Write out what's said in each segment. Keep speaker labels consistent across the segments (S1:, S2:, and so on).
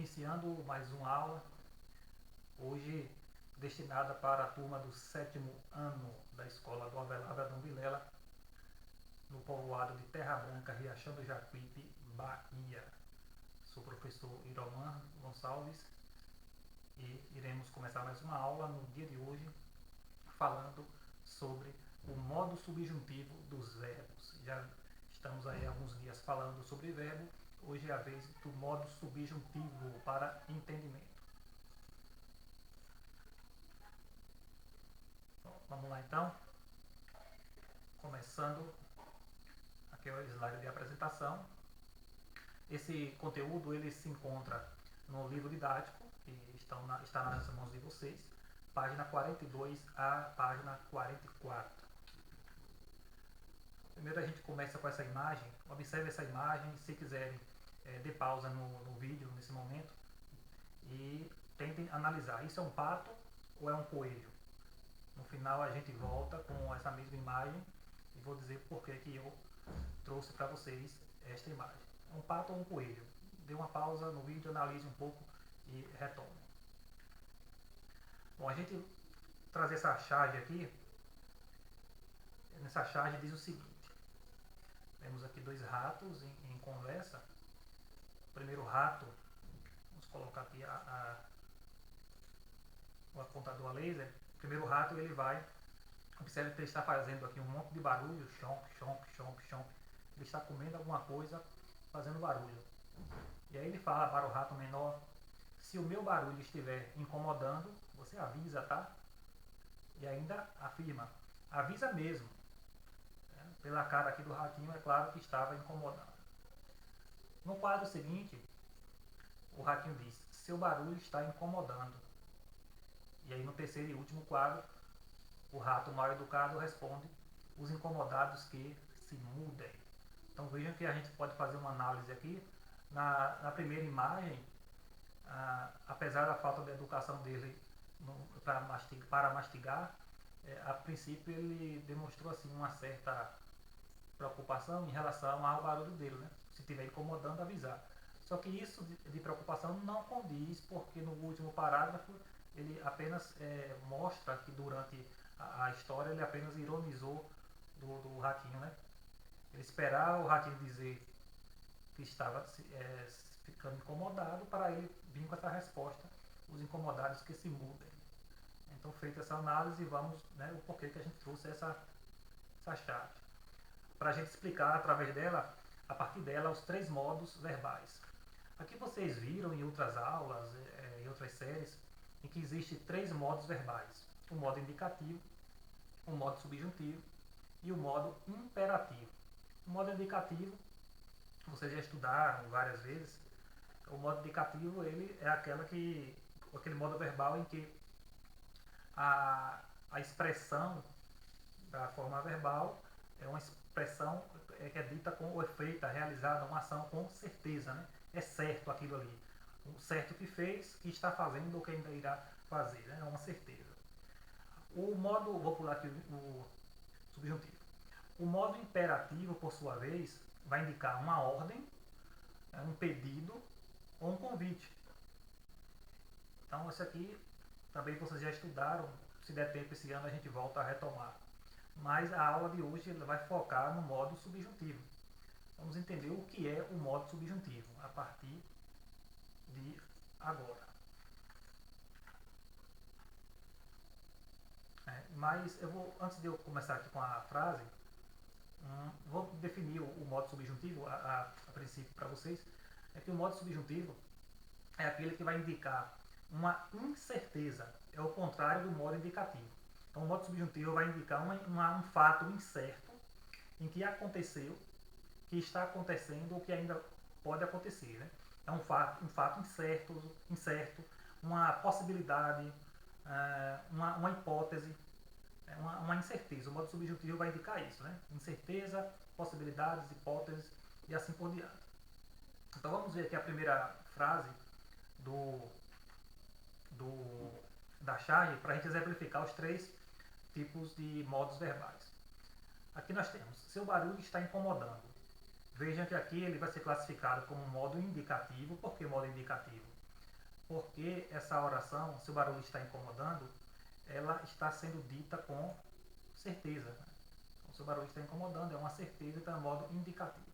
S1: iniciando mais uma aula, hoje destinada para a turma do 7º ano da Escola do Avelar Adão Vilela, no povoado de Terra Branca, Riachão do Jacuípe, Bahia. Sou o professor Iroman Gonçalves e iremos começar mais uma aula no dia de hoje falando sobre o modo subjuntivo dos verbos. Já estamos aí há alguns dias falando sobre verbo, hoje é a vez do modo subjuntivo para entendimento. Bom, vamos lá então, começando aqui é o slide de apresentação. Esse conteúdo ele se encontra no livro didático, que está nas mãos de vocês, página 42 a página 44. Primeiro a gente começa com essa imagem, observe essa imagem, se quiserem dê pausa no vídeo nesse momento e tentem analisar, isso é um pato ou é um coelho? No final a gente volta com essa mesma imagem e vou dizer por que eu trouxe para vocês esta imagem. É um pato ou um coelho? Dê uma pausa no vídeo, analise um pouco e retome. Bom, a gente trazer essa charge aqui, nessa charge diz o seguinte: temos aqui dois ratos em conversa. O primeiro rato, vamos colocar aqui o apontador a laser. O primeiro rato ele vai, observe que ele está fazendo aqui um monte de barulho, chomp, chomp, chomp, chomp. Ele está comendo alguma coisa, fazendo barulho. E aí ele fala para o rato menor: se o meu barulho estiver incomodando, você avisa, tá? E ainda afirma: avisa mesmo. Pela cara aqui do ratinho, é claro que estava incomodando. No quadro seguinte, o ratinho diz: seu barulho está incomodando. E aí no terceiro e último quadro, o rato mal educado responde: os incomodados que se mudem. Então vejam que a gente pode fazer uma análise aqui. Na primeira imagem, apesar da falta de educação dele para mastigar, a princípio ele demonstrou assim uma certa preocupação em relação ao barulho dele, né? Se estiver incomodando, avisar. Só que isso de preocupação não condiz, porque no último parágrafo ele apenas mostra que durante a história ele apenas ironizou do ratinho, né? Ele esperava o ratinho dizer que estava ficando incomodado para ele vir com essa resposta: os incomodados que se mudem. Então, feita essa análise, vamos, né, o porquê que a gente trouxe essa chave. Para a gente explicar através dela, a partir dela, os três modos verbais. Aqui vocês viram em outras aulas, em outras séries, em que existem três modos verbais: o modo indicativo, o modo subjuntivo e o modo imperativo. O modo indicativo, vocês já estudaram várias vezes. O modo indicativo ele é aquele modo verbal em que a expressão da forma verbal é uma expressão que é dita com o efeito, realizada uma ação com certeza, né? É certo aquilo ali. O certo que fez, que está fazendo ou que ainda irá fazer, né? É uma certeza. O modo, vou pular aqui o subjuntivo. O modo imperativo, por sua vez, vai indicar uma ordem, um pedido ou um convite. Então, isso aqui também vocês já estudaram. Se der tempo esse ano, a gente volta a retomar. Mas a aula de hoje vai focar no modo subjuntivo. Vamos entender o que é o modo subjuntivo a partir de agora. Mas eu vou, antes de eu começar aqui com a frase, vou definir o modo subjuntivo a princípio para vocês. É que o modo subjuntivo é aquele que vai indicar uma incerteza, é o contrário do modo indicativo. Então o modo subjuntivo vai indicar um fato incerto em que aconteceu, que está acontecendo ou que ainda pode acontecer, né? É um fato incerto, uma possibilidade, uma hipótese, uma incerteza. O modo subjuntivo vai indicar isso, né? Incerteza, possibilidades, hipóteses e assim por diante. Então vamos ver aqui a primeira frase da charge para a gente exemplificar os três tipos de modos verbais. Aqui nós temos: seu barulho está incomodando. Vejam que aqui ele vai ser classificado como modo indicativo. Por que modo indicativo? porque essa oração, se o barulho está incomodando, ela está sendo dita com certeza. Né? Então, se o barulho está incomodando, é uma certeza, então é modo indicativo.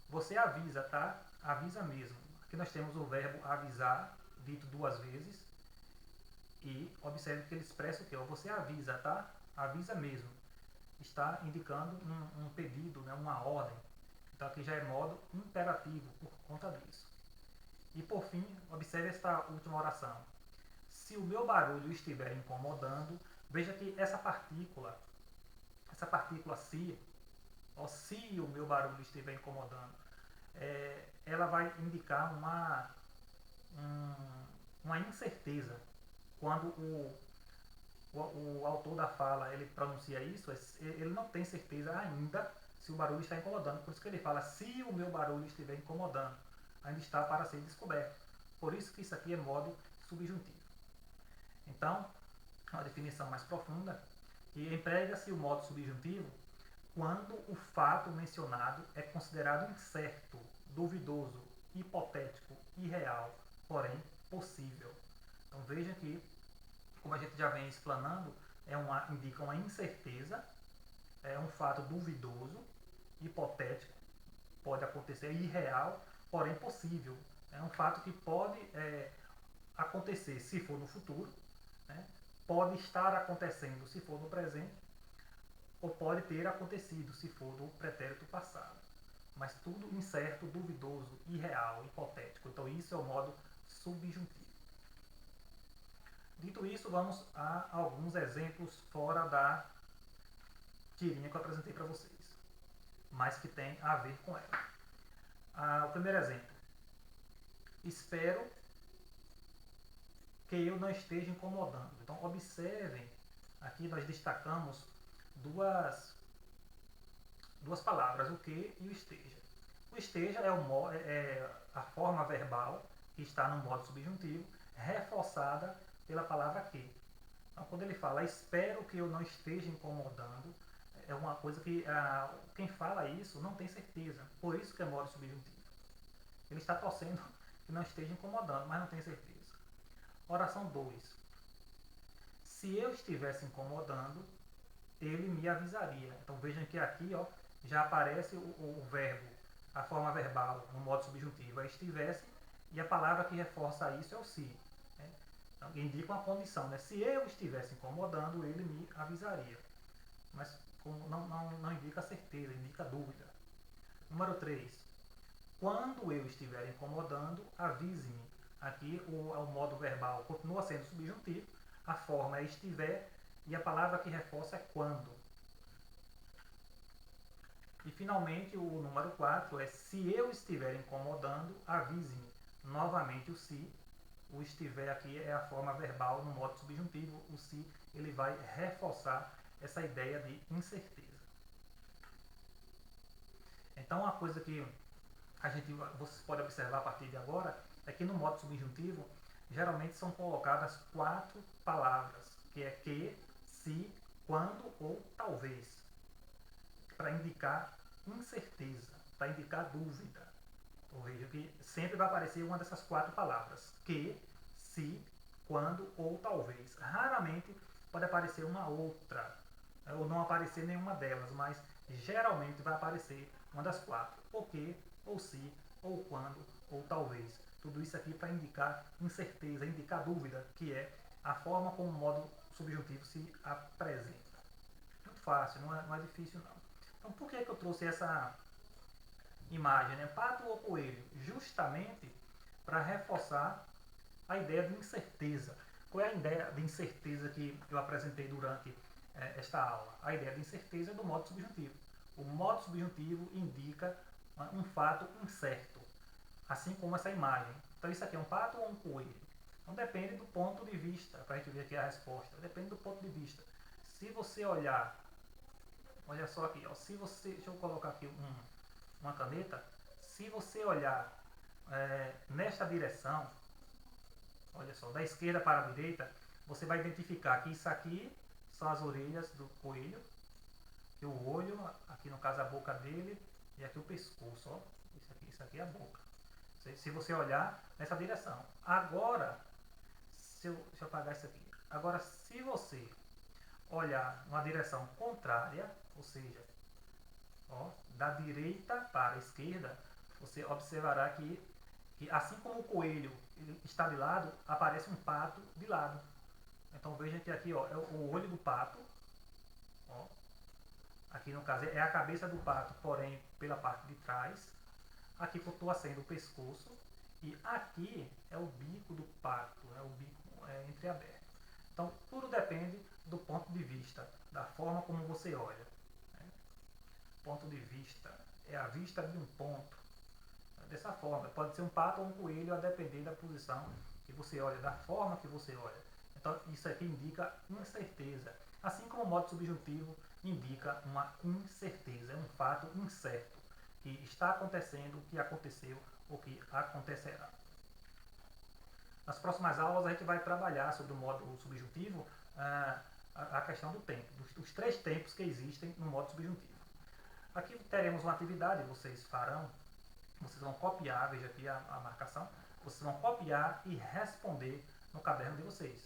S1: Você avisa, tá? Avisa mesmo. Aqui nós temos o verbo avisar, dito 2 vezes. E observe que ele expressa o quê? Você avisa, tá? Avisa mesmo. Está indicando um pedido, né? Uma ordem. Então aqui já é modo imperativo por conta disso. E por fim, observe esta última oração. Se o meu barulho estiver incomodando, veja que essa partícula se, ou se o meu barulho estiver incomodando, ela vai indicar uma incerteza. Quando o autor da fala ele pronuncia isso, ele não tem certeza ainda se o barulho está incomodando. Por isso que ele fala, se o meu barulho estiver incomodando, ainda está para ser descoberto. Por isso que isso aqui é modo subjuntivo. Então, uma definição mais profunda, que emprega-se o modo subjuntivo quando o fato mencionado é considerado incerto, duvidoso, hipotético, irreal, porém possível. Então veja que, como a gente já vem explanando, indica uma incerteza, é um fato duvidoso, hipotético, pode acontecer, irreal, porém possível. É um fato que pode acontecer se for no futuro, né? Pode estar acontecendo se for no presente, ou pode ter acontecido se for no pretérito passado. Mas tudo incerto, duvidoso, irreal, hipotético. Então isso é o modo subjuntivo. Dito isso, vamos a alguns exemplos fora da tirinha que eu apresentei para vocês, mas que tem a ver com ela. O primeiro exemplo. Espero que eu não esteja incomodando. Então observem, aqui nós destacamos duas palavras, o que e o esteja. O esteja é a forma verbal que está no modo subjuntivo, reforçada pela palavra que. Então, quando ele fala, espero que eu não esteja incomodando, é uma coisa que quem fala isso não tem certeza. Por isso que é modo subjuntivo. Ele está torcendo que não esteja incomodando, mas não tem certeza. Oração 2. Se eu estivesse incomodando, ele me avisaria. Então vejam que aqui já aparece o verbo, a forma verbal no modo subjuntivo, é estivesse, e a palavra que reforça isso é o se. Né? Então, indica uma condição. Né? Se eu estivesse incomodando, ele me avisaria. Mas não indica certeza, indica dúvida. Número 3. Quando eu estiver incomodando, avise-me. Aqui o modo verbal continua sendo subjuntivo, a forma é estiver e a palavra que reforça é quando. E finalmente o número 4 é se eu estiver incomodando, avise-me. Novamente o se. O estiver aqui é a forma verbal no modo subjuntivo, o se ele vai reforçar essa ideia de incerteza. Então uma coisa que você pode observar a partir de agora é que no modo subjuntivo geralmente são colocadas 4 palavras, que é que, se, quando ou talvez, para indicar incerteza, para indicar dúvida. Então veja que sempre vai aparecer uma dessas 4 palavras, que, se, quando ou talvez. Raramente pode aparecer uma outra, ou não aparecer nenhuma delas, mas geralmente vai aparecer uma das 4, ou que, ou se, ou quando, ou talvez. Tudo isso aqui para indicar incerteza, indicar dúvida, que é a forma como o modo subjuntivo se apresenta. Muito fácil, não é difícil não. Então por que eu trouxe essa imagem, né? Pato ou coelho? Justamente para reforçar a ideia de incerteza. Qual é a ideia de incerteza que eu apresentei durante esta aula? A ideia de incerteza é do modo subjuntivo. O modo subjuntivo indica um fato incerto, assim como essa imagem. Então isso aqui é um pato ou um coelho? Então depende do ponto de vista, para a gente ver aqui a resposta. Depende do ponto de vista. Se você olhar, olha só aqui, deixa eu colocar aqui uma caneta. Se você olhar nesta direção, olha só, da esquerda para a direita, você vai identificar que isso aqui são as orelhas do coelho, que o olho, aqui no caso a boca dele, e aqui o pescoço, ó. Isso aqui é a boca. Se você olhar nessa direção. Agora, deixa eu apagar isso aqui. Agora, se você olhar numa direção contrária, ou seja, ó, da direita para a esquerda, você observará que assim como o coelho está de lado, aparece um pato de lado. Então veja que aqui ó, é o olho do pato. Ó. Aqui no caso é a cabeça do pato, porém pela parte de trás. Aqui contorcendo o pescoço. E aqui é o bico do pato, é o bico entreaberto. Então tudo depende do ponto de vista, da forma como você olha. Ponto de vista é a vista de um ponto. Dessa forma, pode ser um pato ou um coelho, a depender da posição que você olha, da forma que você olha. Então, isso aqui indica incerteza. Assim como o modo subjuntivo indica uma incerteza, é um fato incerto, que está acontecendo, que aconteceu ou que acontecerá. Nas próximas aulas, a gente vai trabalhar sobre o modo subjuntivo a questão do tempo, dos 3 tempos que existem no modo subjuntivo. Aqui teremos uma atividade, vocês farão. Vocês vão copiar, veja aqui a marcação, vocês vão copiar e responder no caderno de vocês.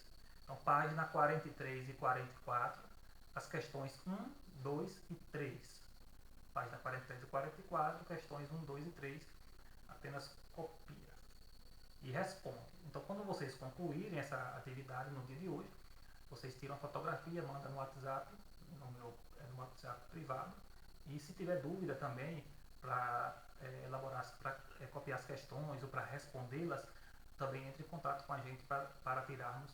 S1: Então, página 43 e 44, as questões 1, 2 e 3. Página 43 e 44, questões 1, 2 e 3, apenas copia e responde. Então, quando vocês concluírem essa atividade no dia de hoje, vocês tiram a fotografia, mandam no WhatsApp, no WhatsApp privado, e se tiver dúvida também, para elaborar, para copiar as questões ou para respondê-las, também entre em contato com a gente para tirarmos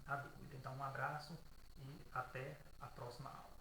S1: a dúvida. Então, um abraço e até a próxima aula.